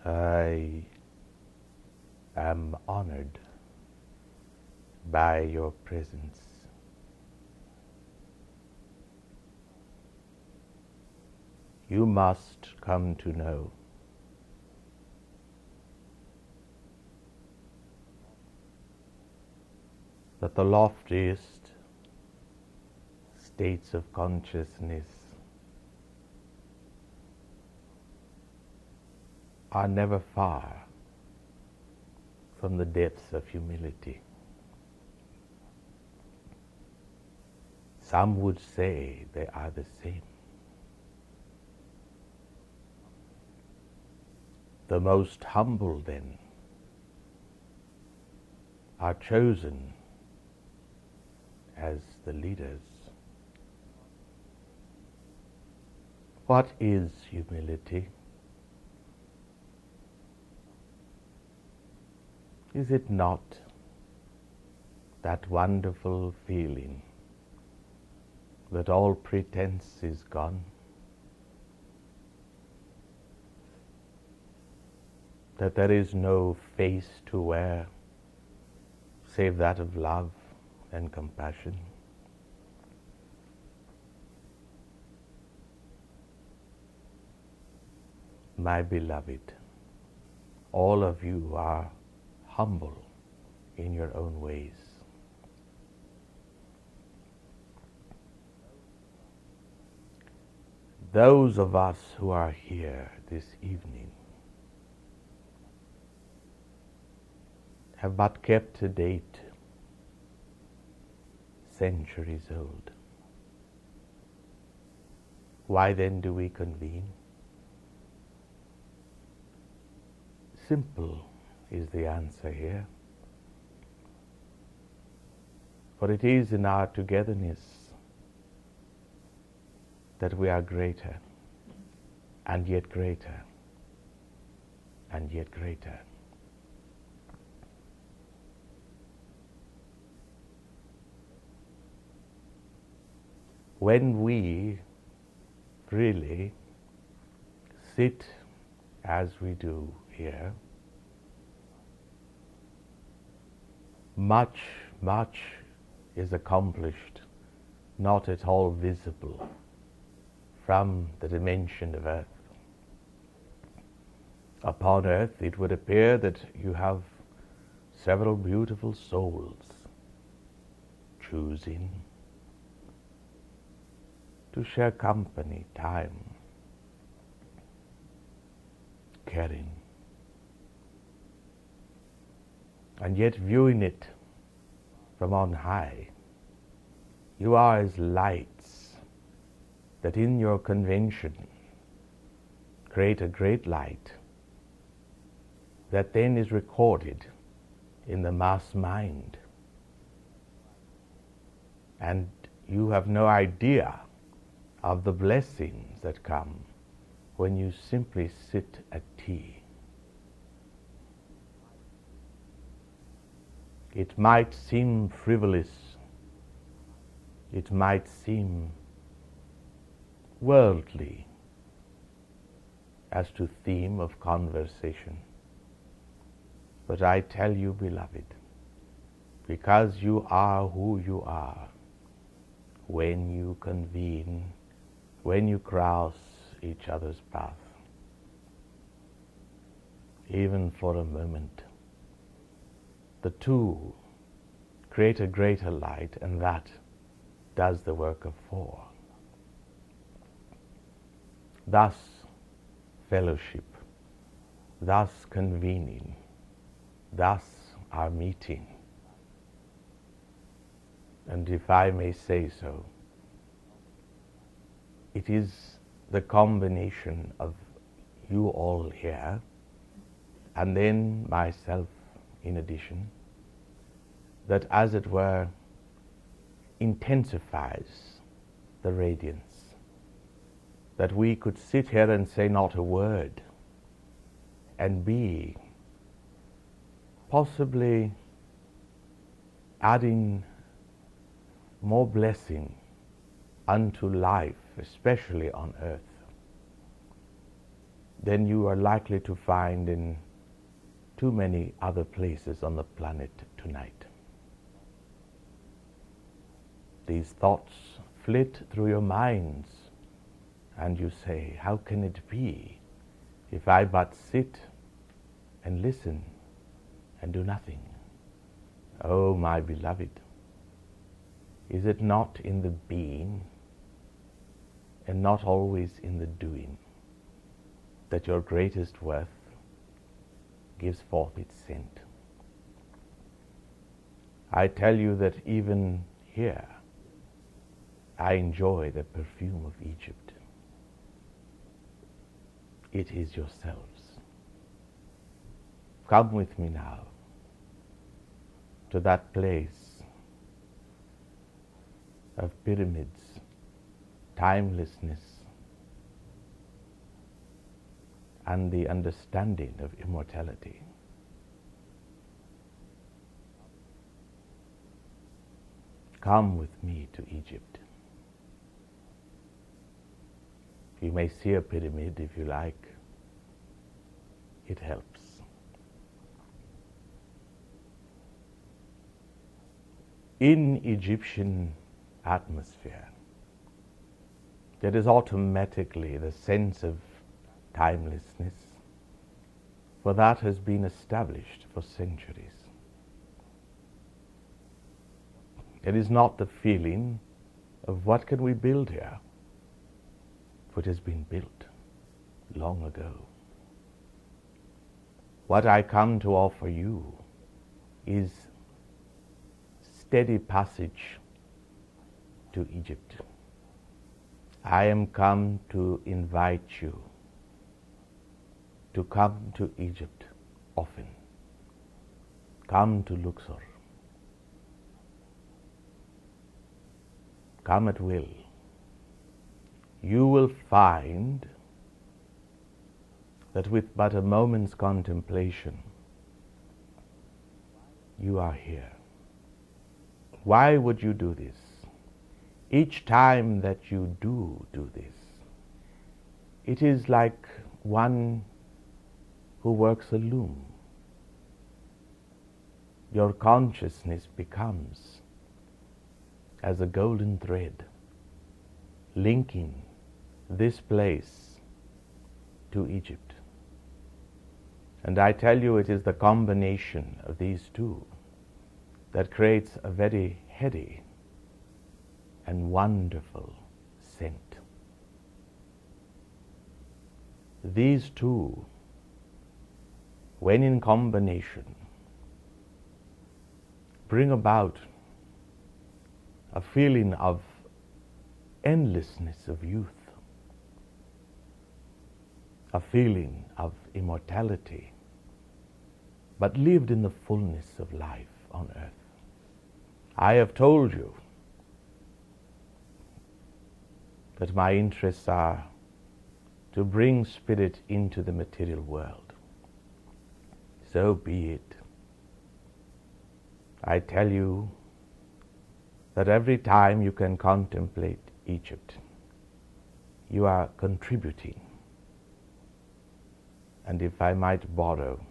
I am honored by your presence. You must come to know that the loftiest states of consciousness are never far from the depths of humility. Some would say they are the same. The most humble, then, are chosen as the leaders. What is humility? Is it not that wonderful feeling that all pretense is gone? That there is no face to wear save that of love and compassion? My beloved, all of you are humble in your own ways. Those of us who are here this evening have but kept a date centuries old. Why then do we convene? Simple is the answer here. For it is in our togetherness that we are greater, and yet greater, and yet greater. When we really sit as we do here, much is accomplished, not at all visible from the dimension of earth. Upon earth, it would appear that you have several beautiful souls choosing to share company, time, caring, and yet viewing it from on high. You are as lights that in your convention create a great light that then is recorded in the mass mind. And you have no idea of the blessings that come when you simply sit at tea. It might seem frivolous, it might seem worldly as to theme of conversation. But I tell you, beloved, because you are who you are, when you convene, when you cross each other's path, even for a moment, the two create a greater light, and that does the work of four. Thus fellowship, thus convening, thus our meeting. And if I may say so, it is the combination of you all here, and then myself in addition, that as it were intensifies the radiance, that we could sit here and say not a word and be possibly adding more blessing unto life, especially on earth, than you are likely to find in too many other places on the planet tonight. These thoughts flit through your minds, and you say, how can it be if I but sit and listen and do nothing? Oh, my beloved, is it not in the being and not always in the doing that your greatest worth gives forth its scent? I tell you that even here I enjoy the perfume of Egypt. It is yourselves. Come with me now to that place of pyramids, timelessness, and the understanding of immortality. Come with me to Egypt. You may see a pyramid if you like. It helps. In Egyptian atmosphere, there is automatically the sense of timelessness, for that has been established for centuries. It is not the feeling of what can we build here, for it has been built long ago. What I come to offer you is steady passage to Egypt. I am come to invite you to come to Egypt often. Come to Luxor. Come at will. You will find that with but a moment's contemplation, you are here. Why would you do this? Each time that you do this, it is like one who works a loom. Your consciousness becomes as a golden thread, linking this place to Egypt. And I tell you, it is the combination of these two that creates a very heady and wonderful scent. These two, when in combination, bring about a feeling of endlessness of youth, a feeling of immortality, but lived in the fullness of life on earth. I have told you that my interests are to bring spirit into the material world. So be it. I tell you that every time you can contemplate Egypt, you are contributing. And if I might borrow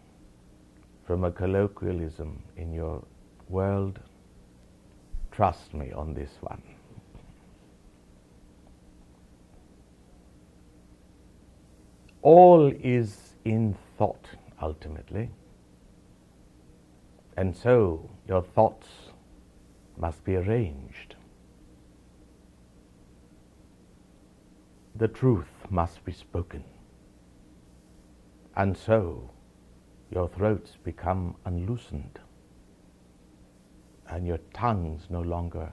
from a colloquialism in your world, trust me on this one. All is in thought, ultimately. And so your thoughts must be arranged. The truth must be spoken. And so your throats become unloosened, and your tongues no longer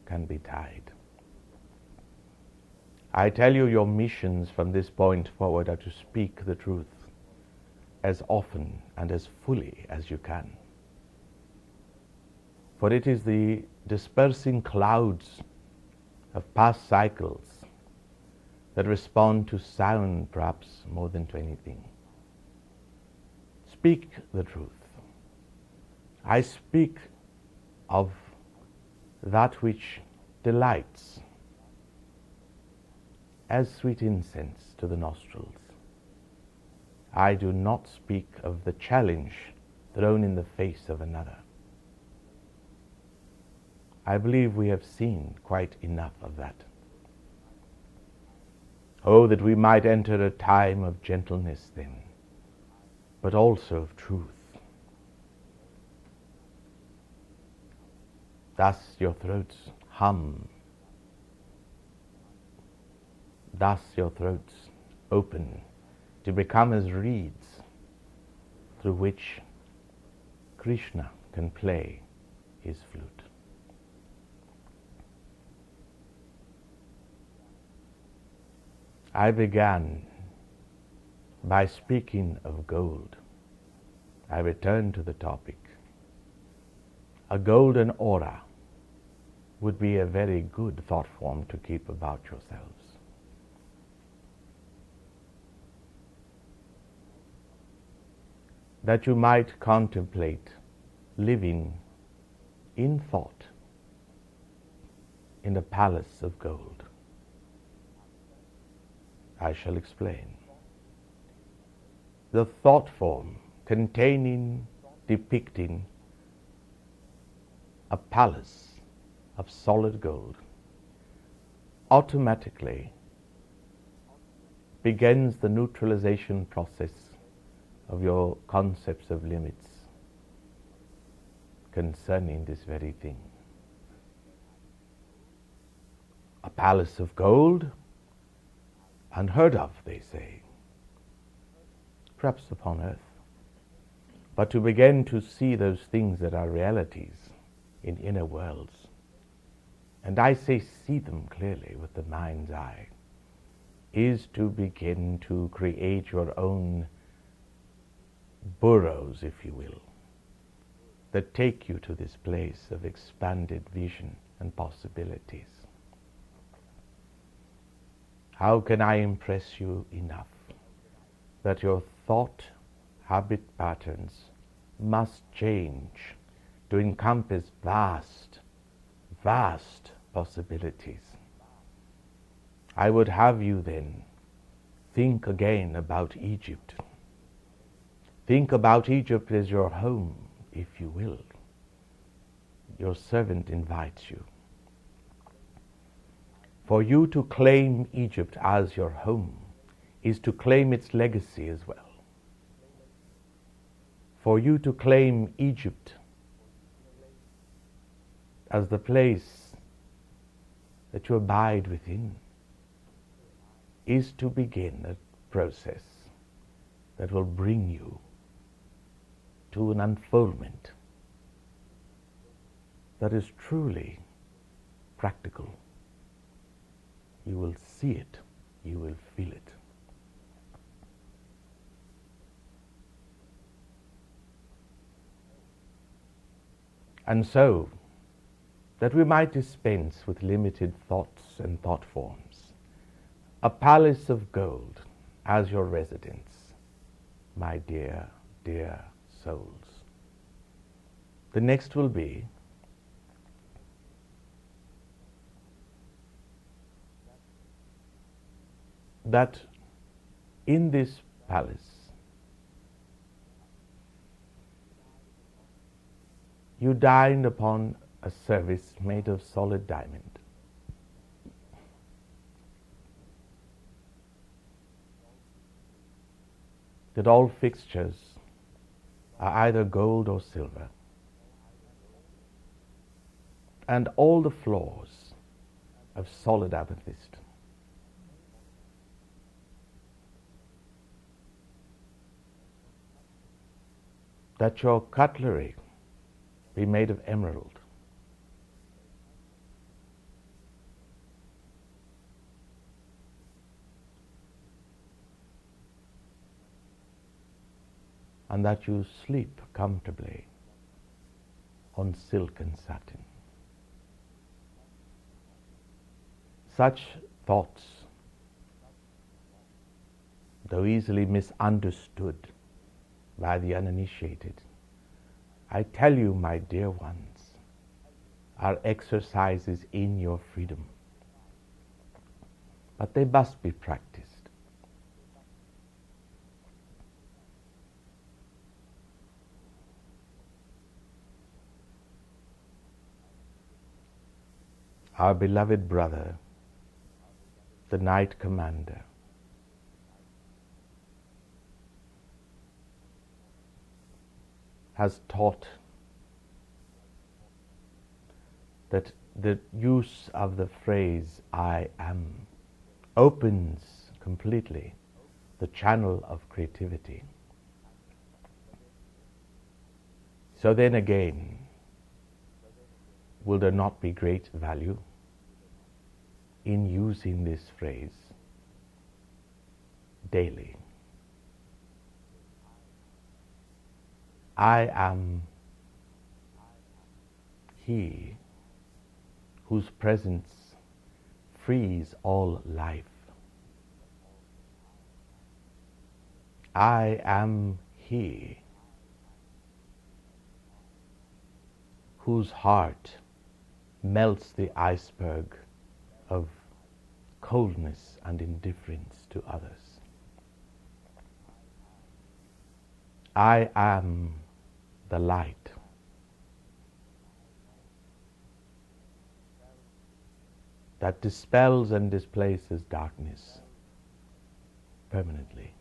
can be tied. I tell you, your missions from this point forward are to speak the truth as often and as fully as you can. For it is the dispersing clouds of past cycles that respond to sound perhaps more than to anything. Speak the truth. I speak of that which delights as sweet incense to the nostrils, I do not speak of the challenge thrown in the face of another. I believe we have seen quite enough of that. Oh, that we might enter a time of gentleness then, but also of truth. Thus your throats hum. Thus your throats open to become as reeds through which Krishna can play his flute. I began by speaking of gold. I return to the topic. A golden aura would be a very good thought form to keep about yourselves. That you might contemplate living in thought in the palace of gold. I shall explain. The thought form containing, depicting a palace of solid gold automatically begins the neutralization process of your concepts of limits concerning this very thing. A palace of gold, unheard of, they say, perhaps upon earth. But to begin to see those things that are realities in inner worlds, and I say see them clearly with the mind's eye, is to begin to create your own burrows, if you will, that take you to this place of expanded vision and possibilities. How can I impress you enough that your thought habit patterns must change to encompass vast, vast possibilities? I would have you then think again about Egypt. Think about Egypt as your home, if you will. Your servant invites you. For you to claim Egypt as your home is to claim its legacy as well. For you to claim Egypt as the place that you abide within is to begin a process that will bring you to an unfoldment that is truly practical. You will see it, you will feel it. And so, that we might dispense with limited thoughts and thought forms, a palace of gold as your residence, my dear, dear souls. The next will be that in this palace you dined upon a service made of solid diamond. That all fixtures are either gold or silver, and all the floors of solid amethyst. That your cutlery be made of emerald. And that you sleep comfortably on silk and satin. Such thoughts, though easily misunderstood by the uninitiated, I tell you, my dear ones, are exercises in your freedom. But they must be practiced. our beloved brother, the Knight Commander, has taught that the use of the phrase I am opens completely the channel of creativity. So then again, will there not be great value in using this phrase daily? I am He whose presence frees all life. I am He whose heart melts the iceberg of coldness and indifference to others. I am the light that dispels and displaces darkness permanently.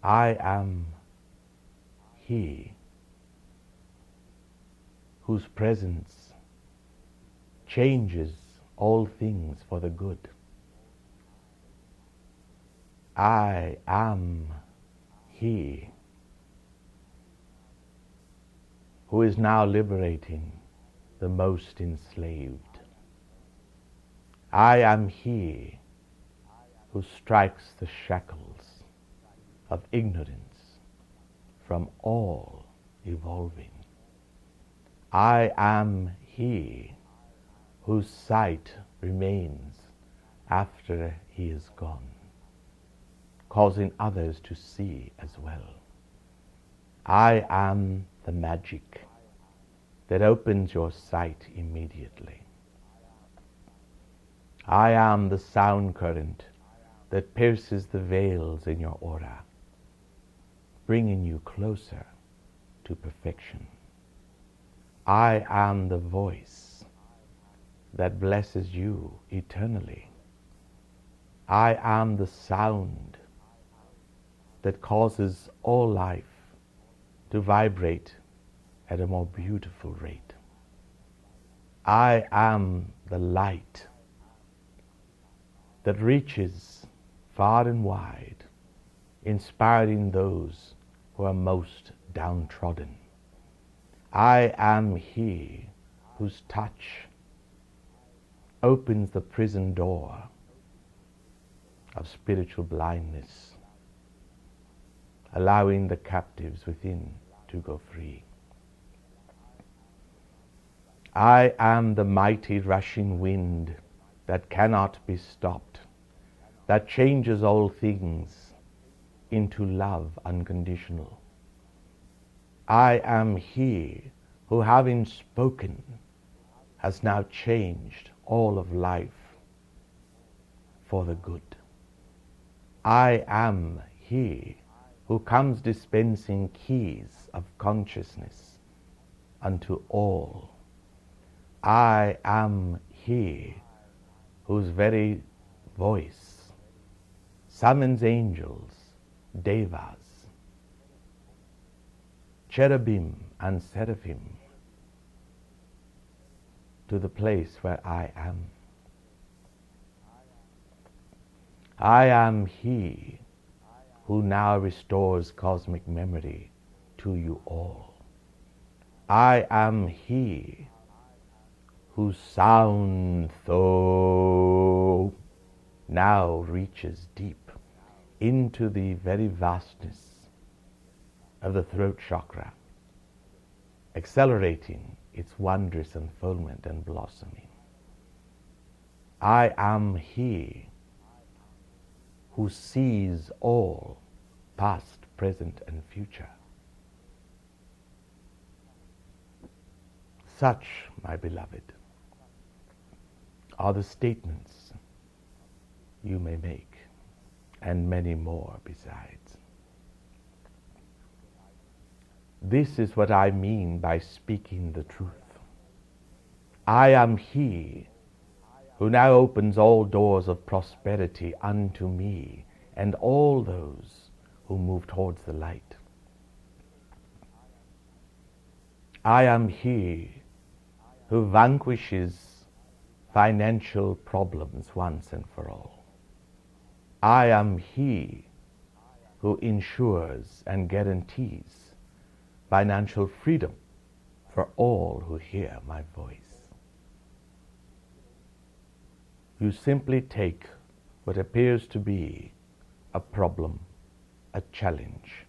I am He whose presence changes all things for the good. I am He who is now liberating the most enslaved. I am He who strikes the shackles of ignorance from all evolving. I am He whose sight remains after He is gone, causing others to see as well. I am the magic that opens your sight immediately. I am the sound current that pierces the veils in your aura, bringing you closer to perfection. I am the voice that blesses you eternally. I am the sound that causes all life to vibrate at a more beautiful rate. I am the light that reaches far and wide, inspiring those who are most downtrodden. I am He whose touch opens the prison door of spiritual blindness, allowing the captives within to go free. I am the mighty rushing wind that cannot be stopped, that changes all things into love unconditional. I am He who, having spoken, has now changed all of life for the good. I am He who comes dispensing keys of consciousness unto all. I am He whose very voice summons angels, devas, cherubim and seraphim to the place where I am. I am He who now restores cosmic memory to you all. I am He whose sound though now reaches deep into the very vastness of the throat chakra, accelerating its wondrous unfoldment and blossoming. I am He who sees all, past, present, and future. Such, my beloved, are the statements you may make, and many more besides. This is what I mean by speaking the truth. I am He who now opens all doors of prosperity unto me and all those who move towards the light. I am He who vanquishes financial problems once and for all. I am He who ensures and guarantees financial freedom for all who hear my voice. You simply take what appears to be a problem, a challenge,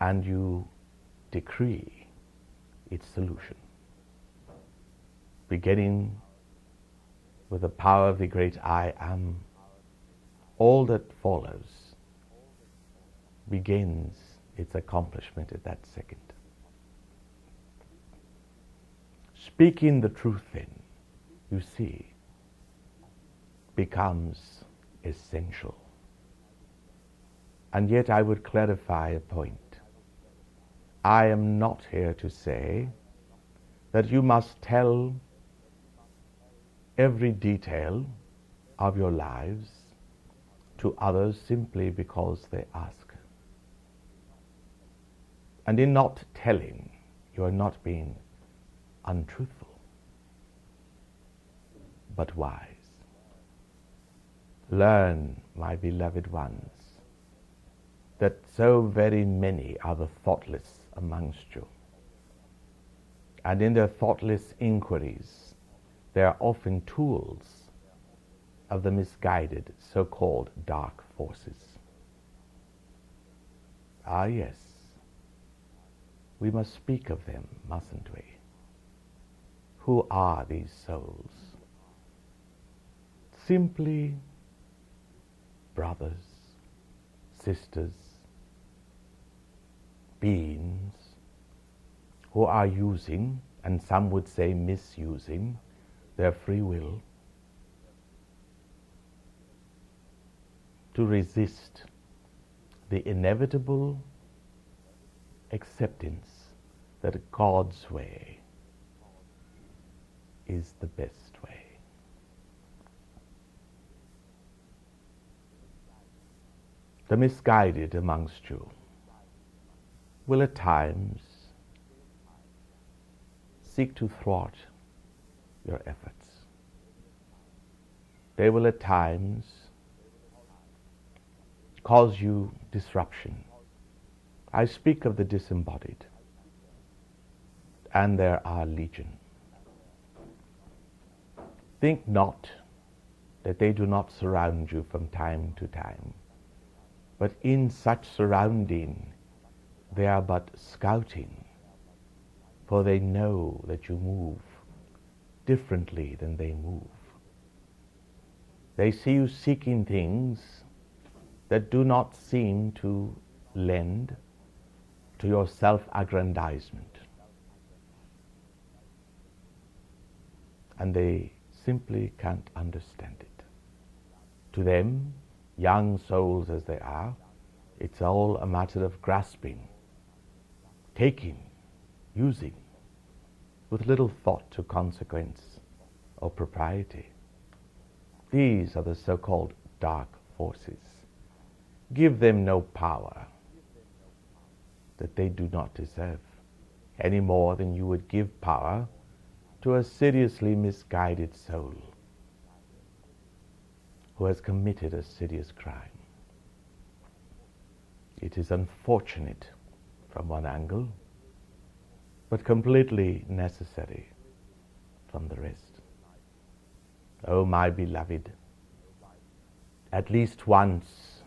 and you decree its solution, beginning with the power of the great I Am. All that follows begins its accomplishment at that second. Speaking the truth, then, you see, becomes essential. And yet I would clarify a point. I am not here to say that you must tell every detail of your lives to others simply because they ask. And in not telling, you are not being untruthful, but wise. Learn, my beloved ones, that so very many are the thoughtless amongst you. And in their thoughtless inquiries, they are often tools of the misguided so-called dark forces. Ah, yes, we must speak of them, mustn't we? Who are these souls? Simply brothers, sisters, beings who are using, and some would say misusing, their free will to resist the inevitable acceptance that God's way is the best way. The misguided amongst you will at times seek to thwart your efforts. They will at times cause you disruption. I speak of the disembodied, and there are legion. Think not that they do not surround you from time to time, but in such surrounding they are but scouting, for they know that you move differently than they move. They see you seeking things that do not seem to lend to your self-aggrandizement. And they simply can't understand it. To them, young souls as they are, it's all a matter of grasping, taking, using, with little thought to consequence or propriety. These are the so-called dark forces. Give them no power that they do not deserve, any more than you would give power to a seriously misguided soul who has committed a serious crime. It is unfortunate from one angle, but completely necessary from the rest. Oh, my beloved, at least once,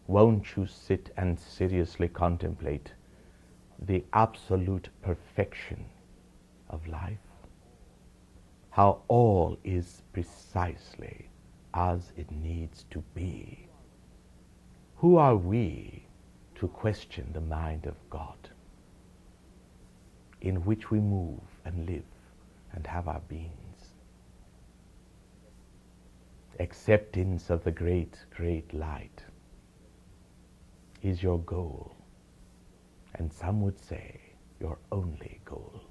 won't you sit and seriously contemplate the absolute perfection of life? How all is precisely as it needs to be. Who are we to question the mind of God, in which we move and live and have our beings? Acceptance of the great, great light is your goal, and some would say your only goal.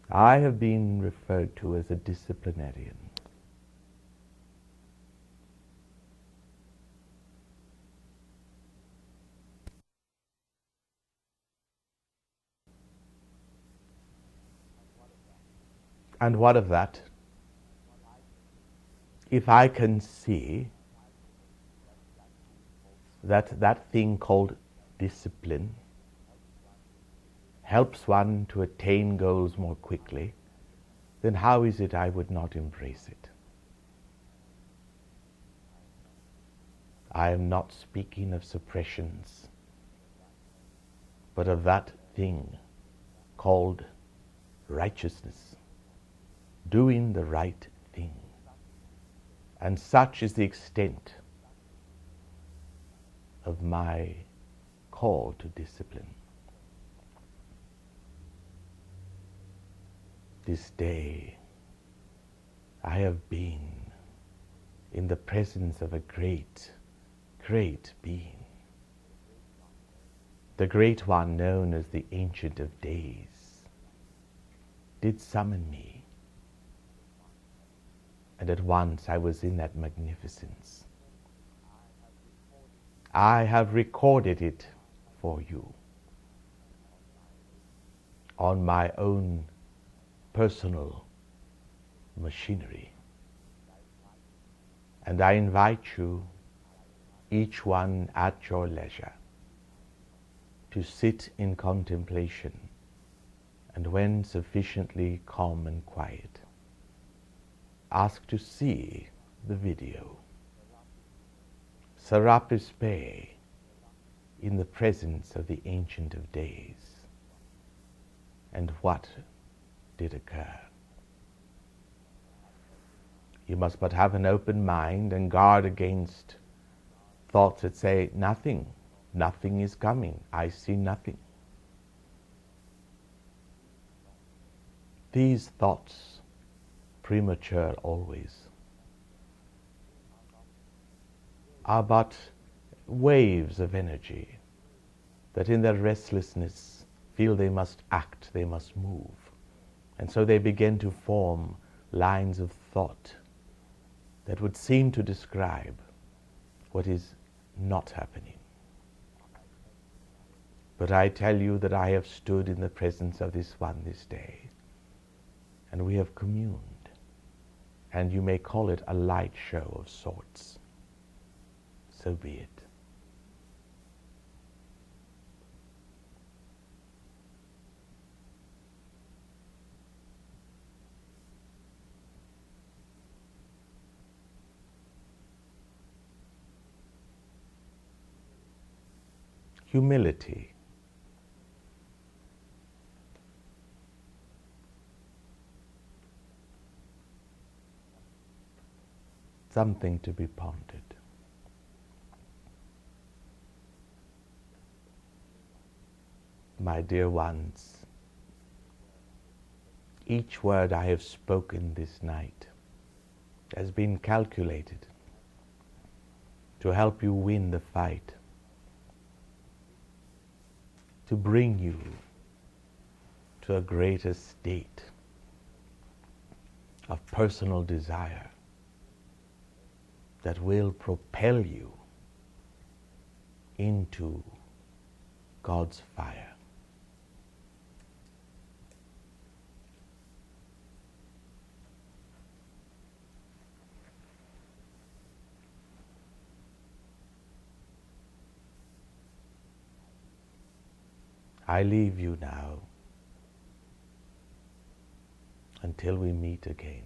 I have been referred to as a disciplinarian. And what of that? If I can see that that thing called discipline helps one to attain goals more quickly, then how is it I would not embrace it? I am not speaking of suppressions, but of that thing called righteousness, doing the right thing. And such is the extent of my call to discipline. This day I have been in the presence of a great, great being, the great one known as the Ancient of Days, did summon me, and at once I was in that magnificence. I have recorded it for you on my own personal machinery. And I invite you, each one at your leisure, to sit in contemplation, and when sufficiently calm and quiet, ask to see the video. Serapis Bey in the presence of the Ancient of Days. And what did occur? You must but have an open mind and guard against thoughts that say, nothing is coming, I see nothing. These thoughts, premature always, are but waves of energy that in their restlessness feel they must act, they must move. And so they begin to form lines of thought that would seem to describe what is not happening. But I tell you that I have stood in the presence of this one this day, and we have communed, and you may call it a light show of sorts. So be it. Humility. Something to be pondered. My dear ones, each word I have spoken this night has been calculated to help you win the fight, to bring you to a greater state of personal desire that will propel you into God's fire. I leave you now until we meet again.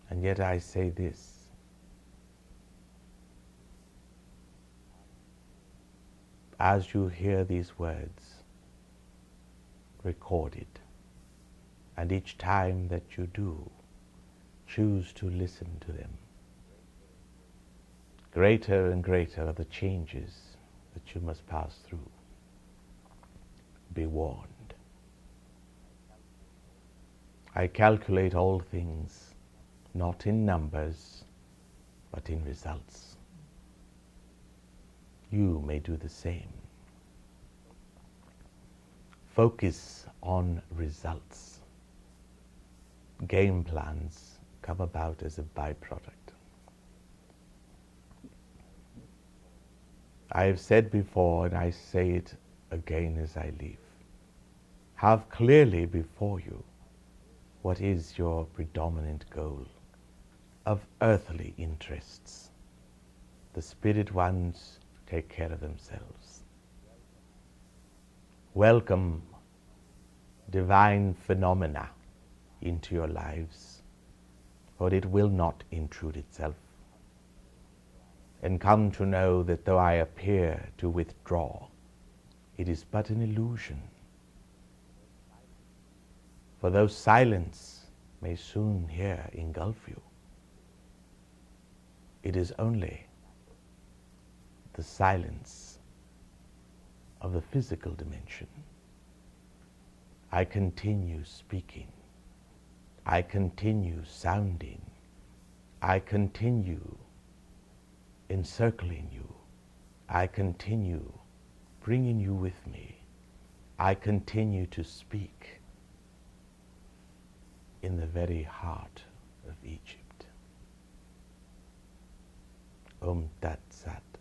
And yet I say this: as you hear these words recorded, and each time that you do, choose to listen to them, greater and greater are the changes that you must pass through. Be warned. I calculate all things not in numbers, but in results. You may do the same. Focus on results. Game plans come about as a byproduct. I have said before, and I say it again as I leave, have clearly before you what is your predominant goal of earthly interests. The spirit ones take care of themselves. Welcome divine phenomena into your lives, for it will not intrude itself. And come to know that though I appear to withdraw, it is but an illusion. For though silence may soon here engulf you, it is only the silence of the physical dimension. I continue speaking. I continue sounding. I continue encircling you. I continue bringing you with me. I continue to speak in the very heart of Egypt. Om Tat Sat.